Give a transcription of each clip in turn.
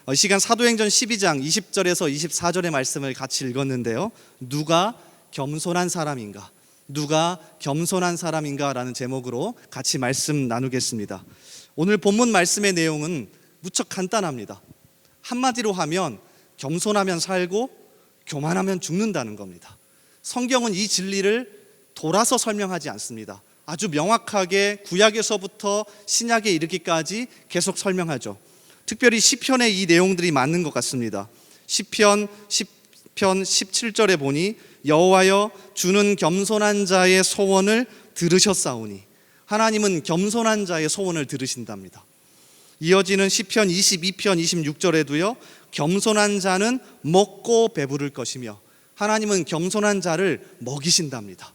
이 시간 사도행전 12장 20절에서 24절의 말씀을 같이 읽었는데요. 누가 겸손한 사람인가? 누가 겸손한 사람인가? 라는 제목으로 같이 말씀 나누겠습니다. 오늘 본문 말씀의 내용은 무척 간단합니다. 한마디로 하면 겸손하면 살고 교만하면 죽는다는 겁니다. 성경은 이 진리를 돌아서 설명하지 않습니다. 아주 명확하게 구약에서부터 신약에 이르기까지 계속 설명하죠. 특별히 시편의 이 내용들이 맞는 것 같습니다. 시편 17절에 보니 여호와여 주는 겸손한 자의 소원을 들으셨사오니, 하나님은 겸손한 자의 소원을 들으신답니다. 이어지는 시편 22편 26절에도요 겸손한 자는 먹고 배부를 것이며, 하나님은 겸손한 자를 먹이신답니다.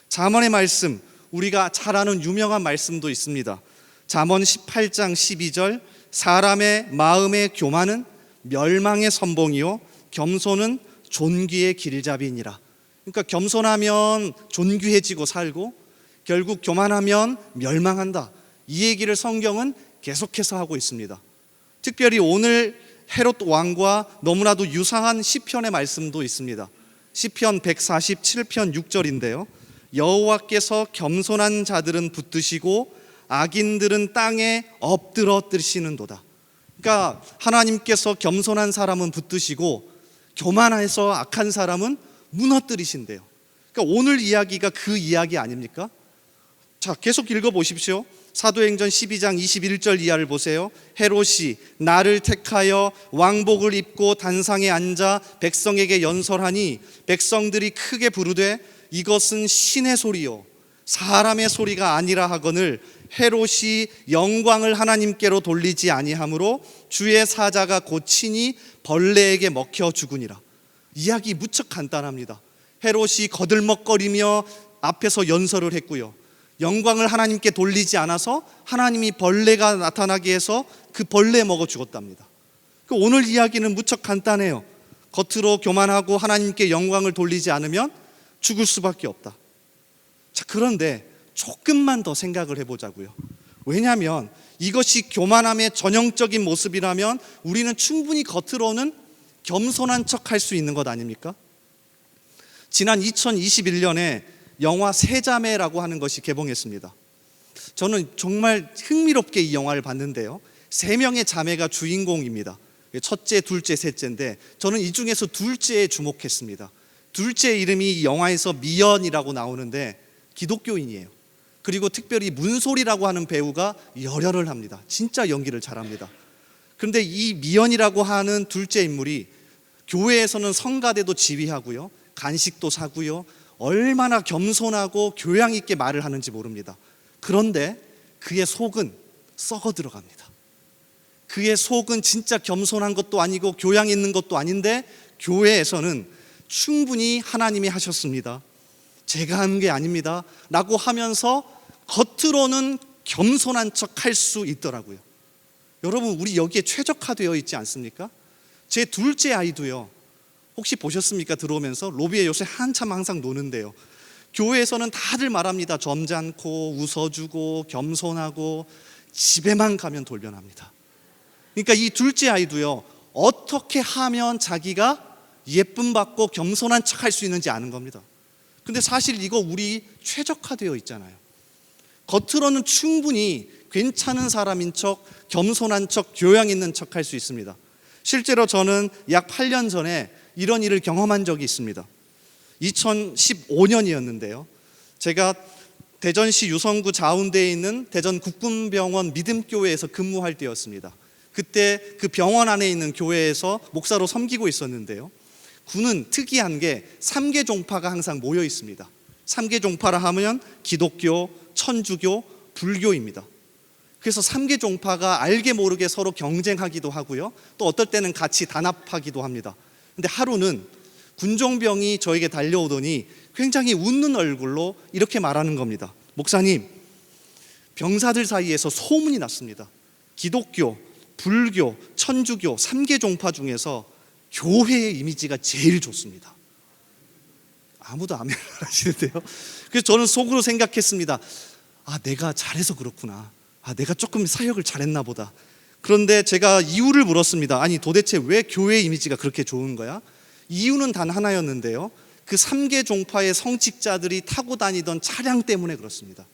잠언의 말씀, 우리가 잘 아는 유명한 말씀도 있습니다. 잠언 18장 12절, 사람의 마음의 교만은 멸망의 선봉이요 겸손은 존귀의 길잡이니라. 그러니까 겸손하면 존귀해지고 살고 결국 교만하면 멸망한다. 이 얘기를 성경은 계속해서 하고 있습니다. 특별히 오늘 헤롯 왕과 너무나도 유사한 시편의 말씀도 있습니다. 시편 147편 6절인데요 여호와께서 겸손한 자들은 붙드시고 악인들은 땅에 엎드러 뜨시는도다. 그러니까 하나님께서 겸손한 사람은 붙드시고 교만해서 악한 사람은 무너뜨리신대요. 그러니까 오늘 이야기가 그 이야기 아닙니까? 자, 계속 읽어보십시오. 사도행전 12장 21절 이하를 보세요. 헤롯이 나를 택하여 왕복을 입고 단상에 앉아 백성에게 연설하니 백성들이 크게 부르되 이것은 신의 소리요 사람의 소리가 아니라 하거늘 헤롯이 영광을 하나님께로 돌리지 아니하므로 주의 사자가 곧 친히 벌레에게 먹혀 죽으니라. 이야기 무척 간단합니다. 헤롯이 거들먹거리며 앞에서 연설을 했고요, 영광을 하나님께 돌리지 않아서 하나님이 벌레가 나타나게 해서 그 벌레에 먹어 죽었답니다. 오늘 이야기는 무척 간단해요. 겉으로 교만하고 하나님께 영광을 돌리지 않으면 죽을 수밖에 없다. 자, 그런데 조금만 더 생각을 해보자고요. 왜냐하면 이것이 교만함의 전형적인 모습이라면 우리는 충분히 겉으로는 겸손한 척 할 수 있는 것 아닙니까? 지난 2021년에 영화 세자매라고 하는 것이 개봉했습니다. 저는 정말 흥미롭게 이 영화를 봤는데요 3명의 자매가 주인공입니다. 첫째, 둘째, 셋째인데 저는 이 중에서 둘째에 주목했습니다. 둘째 이름이 이 영화에서 미연이라고 나오는데 기독교인이에요. 그리고 특별히 문소리라고 하는 배우가 열혈을 합니다. 진짜 연기를 잘합니다. 그런데 이 미연이라고 하는 둘째 인물이 교회에서는 성가대도 지휘하고요, 간식도 사고요, 얼마나 겸손하고 교양 있게 말을 하는지 모릅니다. 그런데 그의 속은 썩어 들어갑니다. 그의 속은 진짜 겸손한 것도 아니고 교양 있는 것도 아닌데 교회에서는 충분히 하나님이 하셨습니다, 제가 한 게 아닙니다 라고 하면서 겉으로는 겸손한 척 할 수 있더라고요. 여러분, 우리 여기에 최적화되어 있지 않습니까? 제 둘째 아이도요, 혹시 보셨습니까? 들어오면서 로비에 요새 한참 항상 노는데요, 교회에서는 다들 말합니다. 점잖고 웃어주고 겸손하고 집에만 가면 돌변합니다. 그러니까 이 둘째 아이도요, 어떻게 하면 자기가 예쁨 받고 겸손한 척 할 수 있는지 아는 겁니다. 근데 사실 이거 우리 최적화되어 있잖아요. 겉으로는 충분히 괜찮은 사람인 척, 겸손한 척, 교양 있는 척 할 수 있습니다. 실제로 저는 약 8년 전에 이런 일을 경험한 적이 있습니다. 2015년이었는데요 제가 대전시 유성구 자운대에 있는 대전 국군병원 믿음교회에서 근무할 때였습니다. 그때 그 병원 안에 있는 교회에서 목사로 섬기고 있었는데요 군은 특이한 게 3개 종파가 항상 모여 있습니다. 3개 종파라 하면 기독교, 천주교, 불교입니다. 그래서 3개 종파가 알게 모르게 서로 경쟁하기도 하고요, 또 어떨 때는 같이 단합하기도 합니다. 근데 하루는 군종병이 저에게 달려오더니 굉장히 웃는 얼굴로 이렇게 말하는 겁니다. 목사님, 병사들 사이에서 소문이 났습니다. 기독교, 불교, 천주교 3개 종파 중에서 교회의 이미지가 제일 좋습니다. 아무도 아멘 안 하시는데요. 그래서 저는 속으로 생각했습니다. 아, 내가 잘해서 그렇구나. 아, 내가 조금 사역을 잘했나 보다. 그런데 제가 이유를 물었습니다. 아니 도대체 왜 교회 이미지가 그렇게 좋은 거야? 이유는 단 하나였는데요. 그 3개 종파의 성직자들이 타고 다니던 차량 때문에 그렇습니다.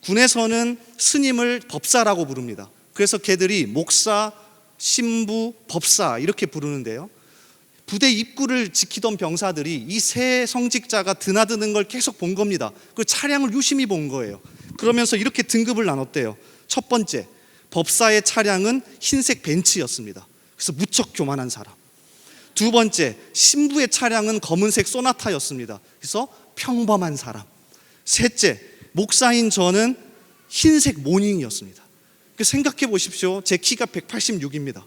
군에서는 스님을 법사라고 부릅니다. 그래서 걔들이 목사, 신부, 법사 이렇게 부르는데요. 부대 입구를 지키던 병사들이 이 세 성직자가 드나드는 걸 계속 본 겁니다. 그 차량을 유심히 본 거예요. 그러면서 이렇게 등급을 나눴대요. 첫 번째, 법사의 차량은 흰색 벤츠였습니다. 그래서 무척 교만한 사람. 두 번째, 신부의 차량은 검은색 소나타였습니다. 그래서 평범한 사람. 셋째, 목사인 저는 흰색 모닝이었습니다. 생각해 보십시오. 제 키가 186입니다.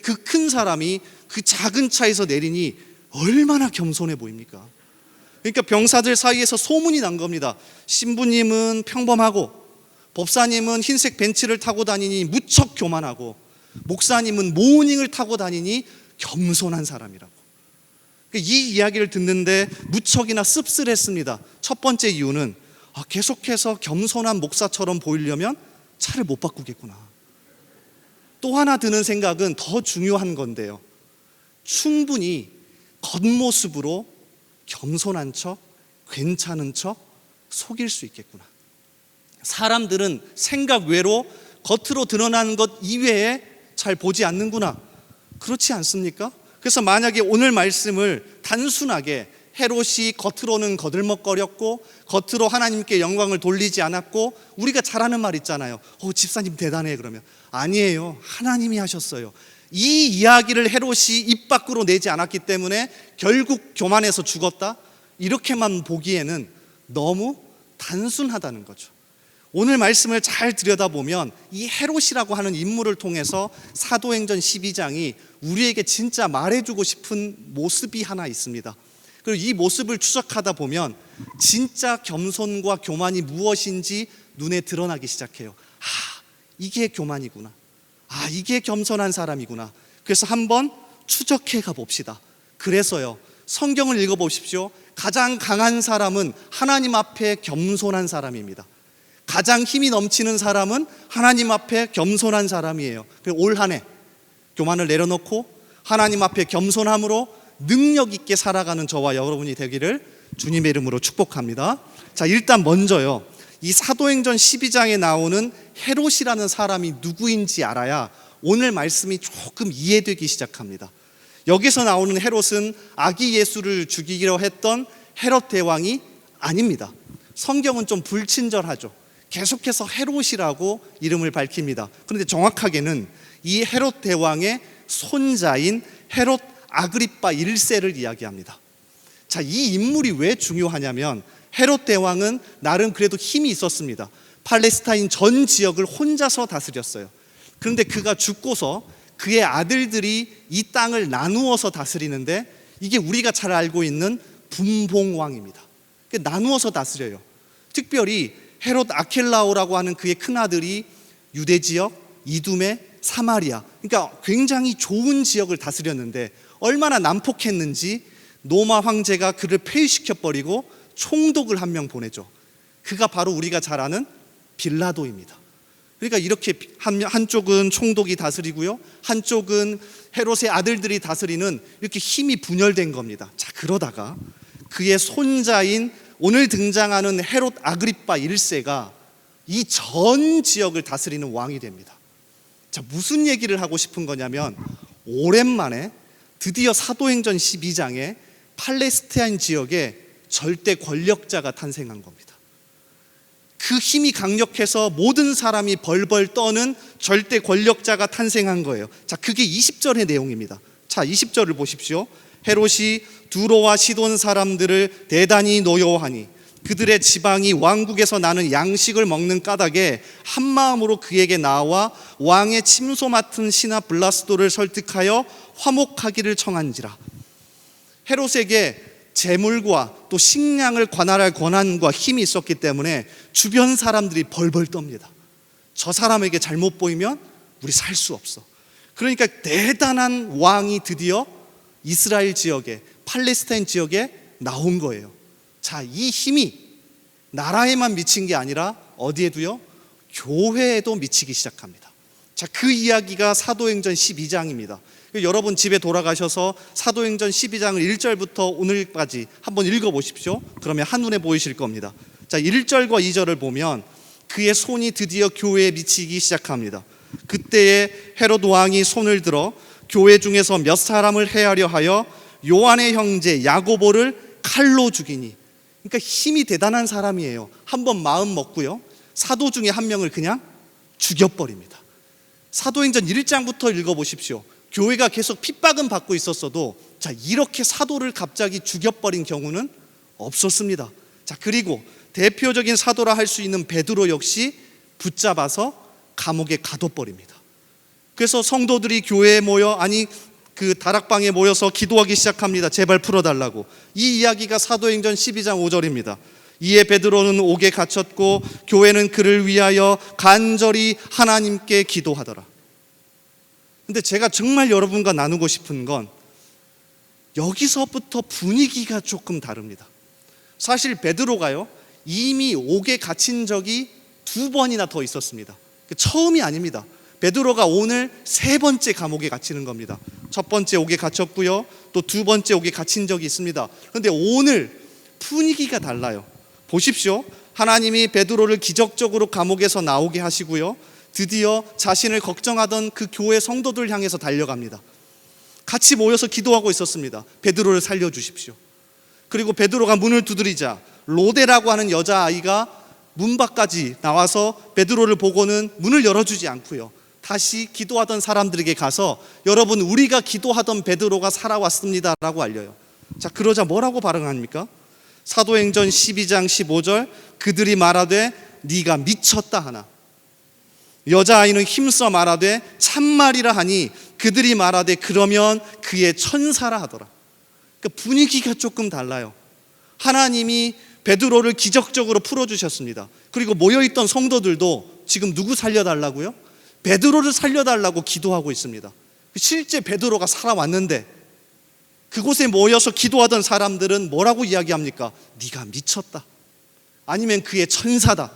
그 큰 사람이 그 작은 차에서 내리니 얼마나 겸손해 보입니까? 그러니까 병사들 사이에서 소문이 난 겁니다. 신부님은 평범하고 법사님은 흰색 벤츠를 타고 다니니 무척 교만하고 목사님은 모닝을 타고 다니니 겸손한 사람이라고. 이 이야기를 듣는데 무척이나 씁쓸했습니다. 첫 번째 이유는 계속해서 겸손한 목사처럼 보이려면 차를 못 바꾸겠구나. 또 하나 드는 생각은 더 중요한 건데요. 충분히 겉모습으로 겸손한 척, 괜찮은 척 속일 수 있겠구나. 사람들은 생각 외로 겉으로 드러나는 것 이외에 잘 보지 않는구나. 그렇지 않습니까? 그래서 만약에 오늘 말씀을 단순하게 헤롯이 겉으로는 거들먹거렸고 겉으로 하나님께 영광을 돌리지 않았고, 우리가 잘 아는 말 있잖아요. 집사님 대단해. 그러면 아니에요. 하나님이 하셨어요. 이 이야기를 헤롯이 입 밖으로 내지 않았기 때문에 결국 교만해서 죽었다, 이렇게만 보기에는 너무 단순하다는 거죠. 오늘 말씀을 잘 들여다보면 이 헤롯이라고 하는 인물을 통해서 사도행전 12장이 우리에게 진짜 말해주고 싶은 모습이 하나 있습니다. 그리고 이 모습을 추적하다 보면 진짜 겸손과 교만이 무엇인지 눈에 드러나기 시작해요. 이게 교만이구나. 이게 겸손한 사람이구나. 그래서 한번 추적해 가봅시다. 그래서요, 성경을 읽어보십시오. 가장 강한 사람은 하나님 앞에 겸손한 사람입니다. 가장 힘이 넘치는 사람은 하나님 앞에 겸손한 사람이에요. 올 한 해 교만을 내려놓고 하나님 앞에 겸손함으로 능력 있게 살아가는 저와 여러분이 되기를 주님의 이름으로 축복합니다. 자, 일단 먼저요, 이 사도행전 12장에 나오는 헤롯이라는 사람이 누구인지 알아야 오늘 말씀이 조금 이해되기 시작합니다. 여기서 나오는 헤롯은 아기 예수를 죽이기로 했던 헤롯 대왕이 아닙니다. 성경은 좀 불친절하죠. 계속해서 헤롯이라고 이름을 밝힙니다. 그런데 정확하게는 이 헤롯 대왕의 손자인 헤롯 아그리빠 1세를 이야기합니다. 자, 이 인물이 왜 중요하냐면 헤롯 대왕은 나름 그래도 힘이 있었습니다. 팔레스타인 전 지역을 혼자서 다스렸어요. 그런데 그가 죽고서 그의 아들들이 이 땅을 나누어서 다스리는데, 이게 우리가 잘 알고 있는 분봉왕입니다. 나누어서 다스려요. 특별히 헤롯 아켈라오라고 하는 그의 큰아들이 유대 지역, 이두메, 사마리아, 그러니까 굉장히 좋은 지역을 다스렸는데 얼마나 난폭했는지 로마 황제가 그를 폐위시켜버리고 총독을 한 명 보내죠. 그가 바로 우리가 잘 아는 빌라도입니다. 그러니까 이렇게 한쪽은 총독이 다스리고요, 한쪽은 헤롯의 아들들이 다스리는 이렇게 힘이 분열된 겁니다. 자, 그러다가 그의 손자인 오늘 등장하는 헤롯 아그리빠 1세가 이 전 지역을 다스리는 왕이 됩니다. 자, 무슨 얘기를 하고 싶은 거냐면 오랜만에 드디어 사도행전 12장에 팔레스타인 지역에 절대 권력자가 탄생한 겁니다. 그 힘이 강력해서 모든 사람이 벌벌 떠는 절대 권력자가 탄생한 거예요. 자, 그게 20절의 내용입니다. 자, 20절을 보십시오. 헤롯이 두로와 시돈 사람들을 대단히 노여워하니 그들의 지방이 왕국에서 나는 양식을 먹는 까닭에 한마음으로 그에게 나와 왕의 침소 맡은 신하 블라스도를 설득하여 화목하기를 청한지라. 헤롯에게 재물과 또 식량을 관할할 권한과 힘이 있었기 때문에 주변 사람들이 벌벌 떱니다. 저 사람에게 잘못 보이면 우리 살 수 없어. 그러니까 대단한 왕이 드디어 이스라엘 지역에, 팔레스타인 지역에 나온 거예요. 자, 이 힘이 나라에만 미친 게 아니라 어디에도요? 교회에도 미치기 시작합니다. 자, 그 이야기가 사도행전 12장입니다. 여러분 집에 돌아가셔서 사도행전 12장을 1절부터 오늘까지 한번 읽어보십시오. 그러면 한눈에 보이실 겁니다. 자, 1절과 2절을 보면 그의 손이 드디어 교회에 미치기 시작합니다. 그때에 헤롯 왕이 손을 들어 교회 중에서 몇 사람을 해하려 하여 요한의 형제 야고보를 칼로 죽이니. 그러니까 힘이 대단한 사람이에요. 한번 마음 먹고요, 사도 중에 한 명을 그냥 죽여버립니다. 사도행전 1장부터 읽어보십시오. 교회가 계속 핍박은 받고 있었어도 자, 이렇게 사도를 갑자기 죽여버린 경우는 없었습니다. 자, 그리고 대표적인 사도라 할 수 있는 베드로 역시 붙잡아서 감옥에 가둬버립니다. 그래서 성도들이 교회에 모여, 그 다락방에 모여서 기도하기 시작합니다. 제발 풀어달라고. 이 이야기가 사도행전 12장 5절입니다. 이에 베드로는 옥에 갇혔고 교회는 그를 위하여 간절히 하나님께 기도하더라. 근데 제가 정말 여러분과 나누고 싶은 건 여기서부터 분위기가 조금 다릅니다. 사실 베드로가요, 이미 옥에 갇힌 적이 2번이나 더 있었습니다. 처음이 아닙니다. 베드로가 오늘 3번째 감옥에 갇히는 겁니다. 첫 번째 옥에 갇혔고요, 또 2번째 옥에 갇힌 적이 있습니다. 그런데 오늘 분위기가 달라요. 보십시오. 하나님이 베드로를 기적적으로 감옥에서 나오게 하시고요, 드디어 자신을 걱정하던 그 교회 성도들 향해서 달려갑니다. 같이 모여서 기도하고 있었습니다. 베드로를 살려주십시오. 그리고 베드로가 문을 두드리자 로데라고 하는 여자아이가 문 밖까지 나와서 베드로를 보고는 문을 열어주지 않고요, 다시 기도하던 사람들에게 가서 여러분, 우리가 기도하던 베드로가 살아왔습니다 라고 알려요. 자, 그러자 뭐라고 발응합니까? 사도행전 12장 15절, 그들이 말하되 네가 미쳤다 하나. 여자아이는 힘써 말하되 참말이라 하니 그들이 말하되 그러면 그의 천사라 하더라. 그러니까 분위기가 조금 달라요. 하나님이 베드로를 기적적으로 풀어주셨습니다. 그리고 모여있던 성도들도 지금 누구 살려달라고요? 베드로를 살려달라고 기도하고 있습니다. 실제 베드로가 살아왔는데 그곳에 모여서 기도하던 사람들은 뭐라고 이야기합니까? 네가 미쳤다, 아니면 그의 천사다,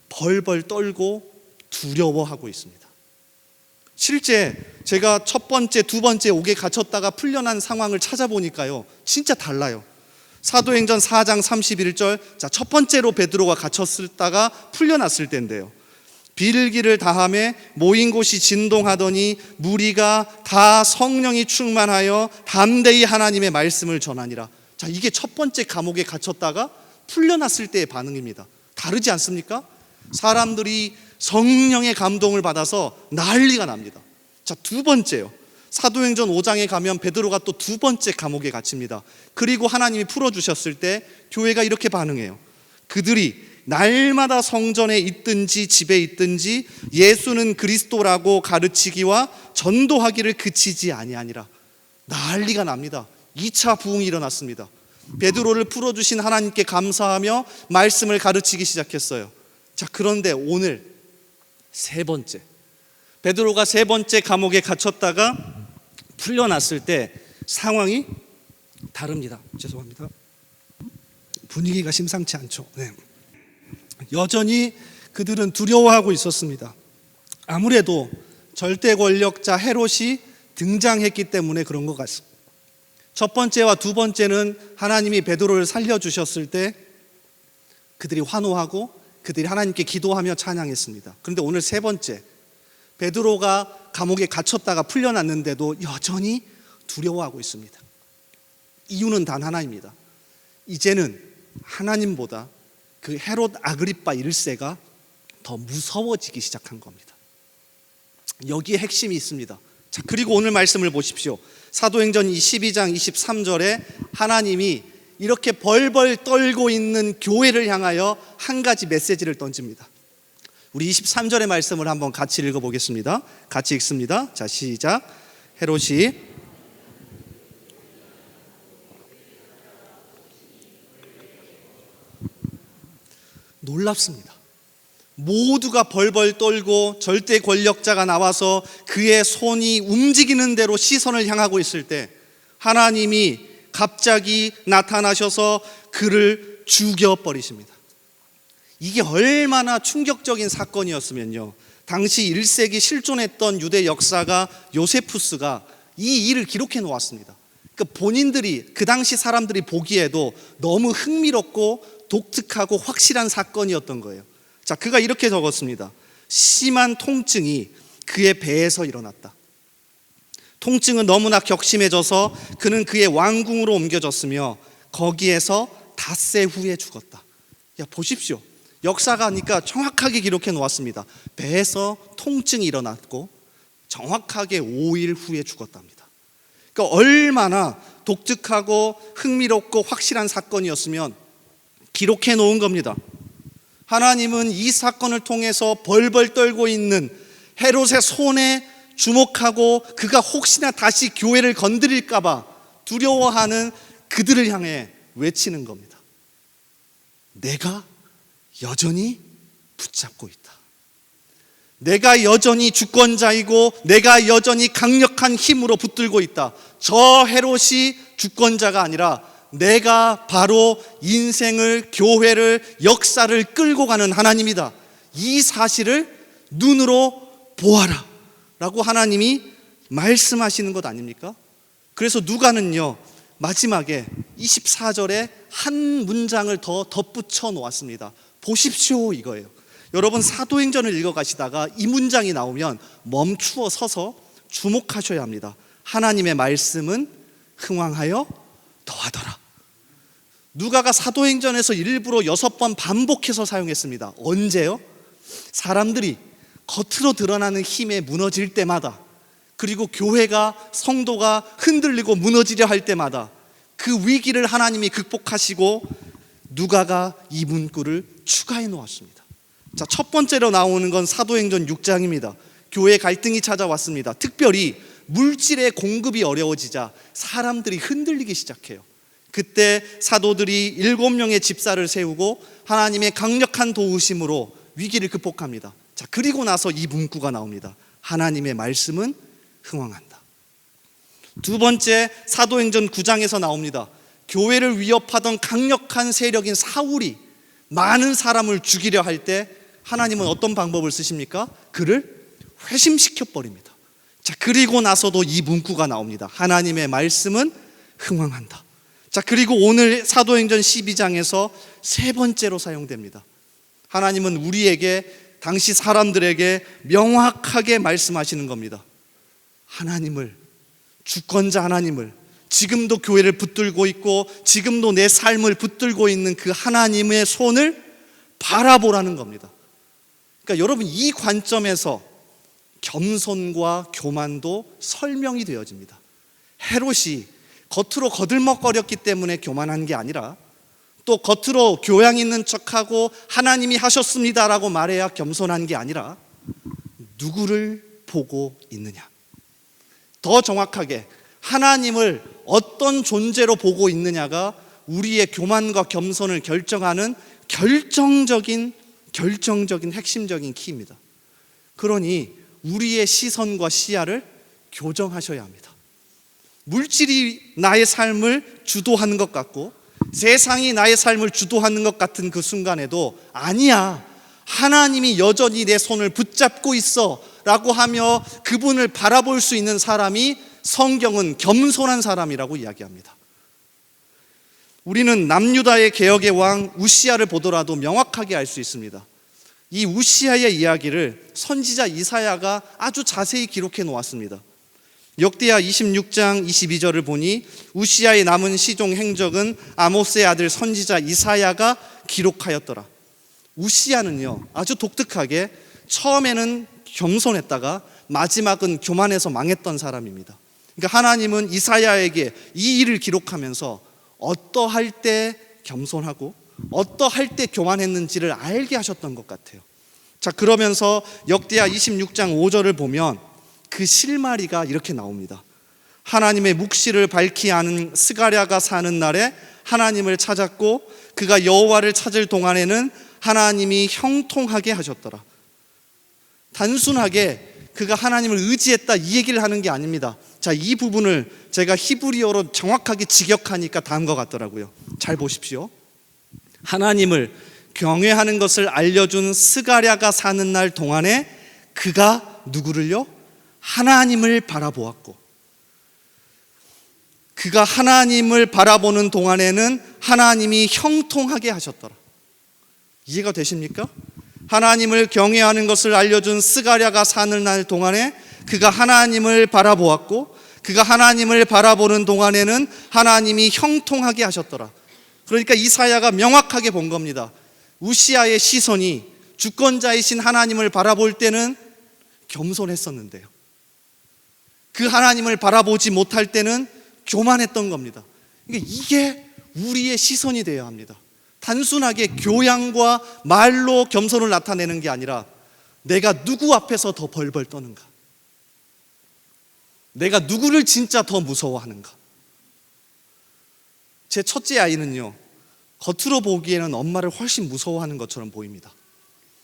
벌벌 떨고 두려워하고 있습니다. 실제 제가 첫 번째, 2번째 옥에 갇혔다가 풀려난 상황을 찾아보니까요, 진짜 달라요. 사도행전 4장 31절, 자, 첫 번째로 베드로가 갇혔다가 풀려났을 때인데요. 빌기를 다함에 모인 곳이 진동하더니 무리가 다 성령이 충만하여 담대히 하나님의 말씀을 전하니라. 자, 이게 첫 번째 감옥에 갇혔다가 풀려났을 때의 반응입니다. 다르지 않습니까? 사람들이 성령의 감동을 받아서 난리가 납니다. 자, 2번째요. 사도행전 5장에 가면 베드로가 또 2번째 감옥에 갇힙니다. 그리고 하나님이 풀어주셨을 때 교회가 이렇게 반응해요. 그들이 날마다 성전에 있든지 집에 있든지 예수는 그리스도라고 가르치기와 전도하기를 그치지 아니하니라. 난리가 납니다. 2차 부흥이 일어났습니다. 베드로를 풀어주신 하나님께 감사하며 말씀을 가르치기 시작했어요. 자, 그런데 오늘 3번째, 베드로가 3번째 감옥에 갇혔다가 풀려났을 때 상황이 다릅니다. 죄송합니다. 분위기가 심상치 않죠. 네. 여전히 그들은 두려워하고 있었습니다. 아무래도 절대 권력자 헤롯이 등장했기 때문에 그런 것 같습니다. 첫 번째와 2번째는 하나님이 베드로를 살려주셨을 때 그들이 환호하고 그들이 하나님께 기도하며 찬양했습니다. 그런데 오늘 3번째, 베드로가 감옥에 갇혔다가 풀려났는데도 여전히 두려워하고 있습니다. 이유는 단 하나입니다. 이제는 하나님보다 그 헤롯 아그리빠 1세가 더 무서워지기 시작한 겁니다. 여기에 핵심이 있습니다. 자, 그리고 오늘 말씀을 보십시오. 사도행전 12장 23절에 하나님이 이렇게 벌벌 떨고 있는 교회를 향하여 한 가지 메시지를 던집니다. 우리 23절의 말씀을 한번 같이 읽어보겠습니다. 같이 읽습니다. 자, 시작. 헤롯이 놀랍습니다. 모두가 벌벌 떨고 절대 권력자가 나와서 그의 손이 움직이는 대로 시선을 향하고 있을 때 하나님이 갑자기 나타나셔서 그를 죽여버리십니다. 이게 얼마나 충격적인 사건이었으면요, 당시 1세기 실존했던 유대 역사가 요세푸스가 이 일을 기록해 놓았습니다. 그러니까 본인들이, 그 당시 사람들이 보기에도 너무 흥미롭고 독특하고 확실한 사건이었던 거예요. 자, 그가 이렇게 적었습니다. 심한 통증이 그의 배에서 일어났다. 통증은 너무나 격심해져서 그는 그의 왕궁으로 옮겨졌으며 거기에서 닷새 후에 죽었다. 야, 보십시오. 역사가니까 정확하게 기록해 놓았습니다. 배에서 통증이 일어났고 정확하게 5일 후에 죽었답니다. 그러니까 얼마나 독특하고 흥미롭고 확실한 사건이었으면 기록해 놓은 겁니다. 하나님은 이 사건을 통해서 벌벌 떨고 있는 헤롯의 손에 주목하고 그가 혹시나 다시 교회를 건드릴까 봐 두려워하는 그들을 향해 외치는 겁니다. 내가 여전히 붙잡고 있다. 내가 여전히 주권자이고 내가 여전히 강력한 힘으로 붙들고 있다. 저 헤롯이 주권자가 아니라 내가 바로 인생을, 교회를, 역사를 끌고 가는 하나님이다. 이 사실을 눈으로 보아라 라고 하나님이 말씀하시는 것 아닙니까? 그래서 누가는요, 마지막에 24절에 한 문장을 더 덧붙여 놓았습니다. 보십시오, 이거예요. 여러분, 사도행전을 읽어가시다가 이 문장이 나오면 멈추어 서서 주목하셔야 합니다. 하나님의 말씀은 흥왕하여 더하더라. 누가가 사도행전에서 일부러 6번 반복해서 사용했습니다. 언제요? 사람들이 겉으로 드러나는 힘에 무너질 때마다, 그리고 교회가, 성도가 흔들리고 무너지려 할 때마다 그 위기를 하나님이 극복하시고 누가가 이 문구를 추가해 놓았습니다. 자, 첫 번째로 나오는 건 사도행전 6장입니다. 교회 갈등이 찾아왔습니다. 특별히 물질의 공급이 어려워지자 사람들이 흔들리기 시작해요. 그때 사도들이 7명의 집사를 세우고 하나님의 강력한 도우심으로 위기를 극복합니다. 자, 그리고 나서 이 문구가 나옵니다. 하나님의 말씀은 흥왕한다. 두 번째, 사도행전 9장에서 나옵니다. 교회를 위협하던 강력한 세력인 사울이 많은 사람을 죽이려 할 때 하나님은 어떤 방법을 쓰십니까? 그를 회심시켜 버립니다. 자, 그리고 나서도 이 문구가 나옵니다. 하나님의 말씀은 흥왕한다. 자, 그리고 오늘 사도행전 12장에서 세 번째로 사용됩니다. 하나님은 우리에게, 당시 사람들에게 명확하게 말씀하시는 겁니다. 하나님을, 주권자 하나님을, 지금도 교회를 붙들고 있고 지금도 내 삶을 붙들고 있는 그 하나님의 손을 바라보라는 겁니다. 그러니까 여러분, 이 관점에서 겸손과 교만도 설명이 되어집니다. 헤롯이 겉으로 거들먹거렸기 때문에 교만한 게 아니라, 또 겉으로 교양 있는 척하고 하나님이 하셨습니다라고 말해야 겸손한 게 아니라 누구를 보고 있느냐, 더 정확하게 하나님을 어떤 존재로 보고 있느냐가 우리의 교만과 겸손을 결정하는 결정적인 핵심적인 키입니다. 그러니 우리의 시선과 시야를 교정하셔야 합니다. 물질이 나의 삶을 주도하는 것 같고 세상이 나의 삶을 주도하는 것 같은 그 순간에도, 아니야, 하나님이 여전히 내 손을 붙잡고 있어 라고 하며 그분을 바라볼 수 있는 사람이 성경은 겸손한 사람이라고 이야기합니다. 우리는 남유다의 개혁의 왕 우시야를 보더라도 명확하게 알 수 있습니다. 이 우시야의 이야기를 선지자 이사야가 아주 자세히 기록해 놓았습니다. 역대하 26장 22절을 보니 우시야의 남은 시종 행적은 아모스의 아들 선지자 이사야가 기록하였더라. 우시야는요, 아주 독특하게 처음에는 겸손했다가 마지막은 교만해서 망했던 사람입니다. 그러니까 하나님은 이사야에게 이 일을 기록하면서 어떠할 때 겸손하고 어떠할 때 교만했는지를 알게 하셨던 것 같아요. 자, 그러면서 역대하 26장 5절을 보면 그 실마리가 이렇게 나옵니다. 하나님의 묵시를 밝히 아는 스가랴가 사는 날에 하나님을 찾았고 그가 여호와를 찾을 동안에는 하나님이 형통하게 하셨더라. 단순하게 그가 하나님을 의지했다 이 얘기를 하는 게 아닙니다. 자, 이 부분을 제가 히브리어로 정확하게 직역하니까 다음과 같더라고요. 잘 보십시오. 하나님을 경외하는 것을 알려준 스가랴가 사는 날 동안에 그가 누구를요? 하나님을 바라보았고, 그가 하나님을 바라보는 동안에는 하나님이 형통하게 하셨더라. 이해가 되십니까? 하나님을 경외하는 것을 알려준 스가랴가 사는 날 동안에 그가 하나님을 바라보았고, 그가 하나님을 바라보는 동안에는 하나님이 형통하게 하셨더라. 그러니까 이사야가 명확하게 본 겁니다. 우시아의 시선이 주권자이신 하나님을 바라볼 때는 겸손했었는데요, 그 하나님을 바라보지 못할 때는 교만했던 겁니다. 그러니까 이게 우리의 시선이 되어야 합니다. 단순하게 교양과 말로 겸손을 나타내는 게 아니라 내가 누구 앞에서 더 벌벌 떠는가, 내가 누구를 진짜 더 무서워하는가. 제 첫째 아이는요, 겉으로 보기에는 엄마를 훨씬 무서워하는 것처럼 보입니다.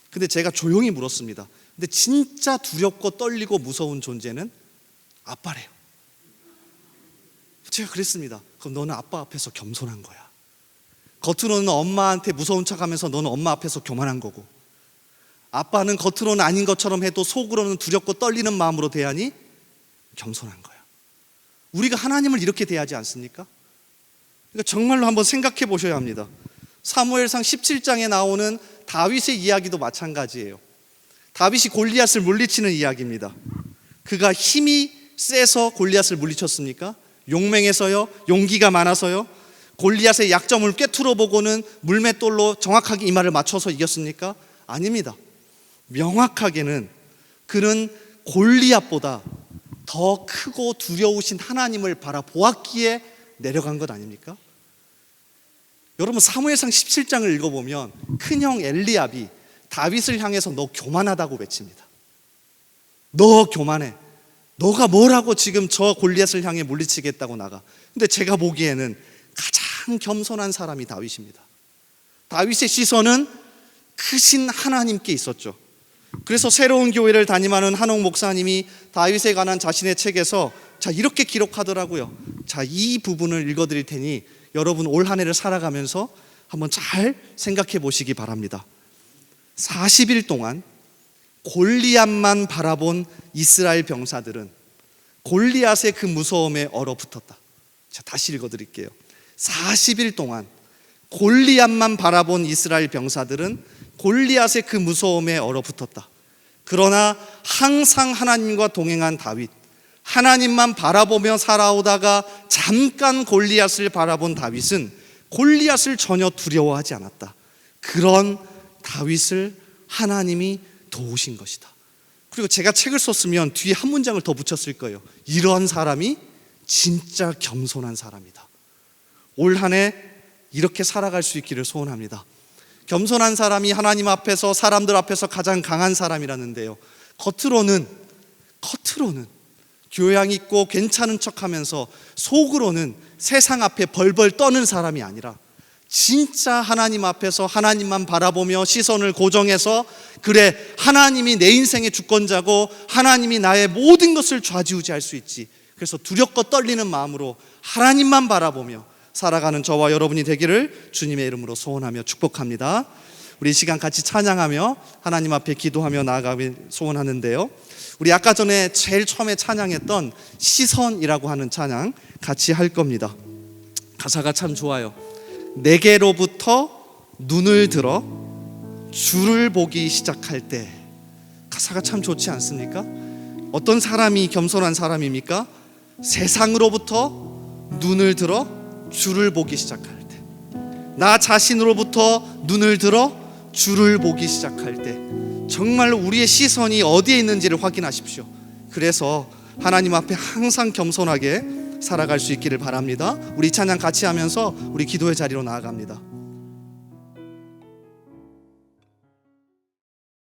근데 제가 조용히 물었습니다. 근데 진짜 두렵고 떨리고 무서운 존재는 아빠래요. 제가 그랬습니다. 그럼 너는 아빠 앞에서 겸손한 거야. 겉으로는 엄마한테 무서운 척하면서 너는 엄마 앞에서 교만한 거고, 아빠는 겉으로는 아닌 것처럼 해도 속으로는 두렵고 떨리는 마음으로 대하니 겸손한 거야. 우리가 하나님을 이렇게 대하지 않습니까? 그러니까 정말로 한번 생각해 보셔야 합니다. 사무엘상 17장에 나오는 다윗의 이야기도 마찬가지예요. 다윗이 골리앗을 물리치는 이야기입니다. 그가 힘이 세서 골리앗을 물리쳤습니까? 용맹해서요? 용기가 많아서요? 골리앗의 약점을 꿰뚫어 보고는 물맷돌로 정확하게 이마를 맞춰서 이겼습니까? 아닙니다. 명확하게는 그는 골리앗보다 더 크고 두려우신 하나님을 바라보았기에 내려간 것 아닙니까? 여러분, 사무엘상 17장을 읽어보면 큰형 엘리압이 다윗을 향해서 너 교만하다고 외칩니다. 너 교만해. 너가 뭐라고 지금 저 골리앗을 향해 물리치겠다고 나가. 근데 제가 보기에는 가장 겸손한 사람이 다윗입니다. 다윗의 시선은 크신 하나님께 있었죠. 그래서 새로운 교회를 담임하는 한옥 목사님이 다윗에 관한 자신의 책에서 이렇게 기록하더라고요. 이 부분을 읽어드릴 테니 여러분 올 한 해를 살아가면서 한번 잘 생각해 보시기 바랍니다. 40일 동안 골리앗만 바라본 이스라엘 병사들은 골리앗의 그 무서움에 얼어붙었다. 다시 읽어드릴게요. 40일 동안 골리앗만 바라본 이스라엘 병사들은 골리앗의 그 무서움에 얼어붙었다. 그러나 항상 하나님과 동행한 다윗, 하나님만 바라보며 살아오다가 잠깐 골리앗을 바라본 다윗은 골리앗을 전혀 두려워하지 않았다. 그런 다윗을 하나님이 도우신 것이다. 그리고 제가 책을 썼으면 뒤에 한 문장을 더 붙였을 거예요. 이런 사람이 진짜 겸손한 사람이다. 올 한 해 이렇게 살아갈 수 있기를 소원합니다. 겸손한 사람이 하나님 앞에서, 사람들 앞에서 가장 강한 사람이라는데요, 겉으로는 교양 있고 괜찮은 척하면서 속으로는 세상 앞에 벌벌 떠는 사람이 아니라 진짜 하나님 앞에서 하나님만 바라보며 시선을 고정해서, 그래, 하나님이 내 인생의 주권자고 하나님이 나의 모든 것을 좌지우지할 수 있지, 그래서 두렵고 떨리는 마음으로 하나님만 바라보며 살아가는 저와 여러분이 되기를 주님의 이름으로 소원하며 축복합니다. 우리 이 시간 같이 찬양하며 하나님 앞에 기도하며 나아가길 소원하는데요, 우리 아까 전에 제일 처음에 찬양했던 시선이라고 하는 찬양 같이 할 겁니다. 가사가 참 좋아요. 내게로부터 눈을 들어 주를 보기 시작할 때. 가사가 참 좋지 않습니까? 어떤 사람이 겸손한 사람입니까? 세상으로부터 눈을 들어 주를 보기 시작할 때, 나 자신으로부터 눈을 들어 주를 보기 시작할 때 정말로 우리의 시선이 어디에 있는지를 확인하십시오. 그래서 하나님 앞에 항상 겸손하게 살아갈 수 있기를 바랍니다. 우리 찬양 같이 하면서 우리 기도의 자리로 나아갑니다.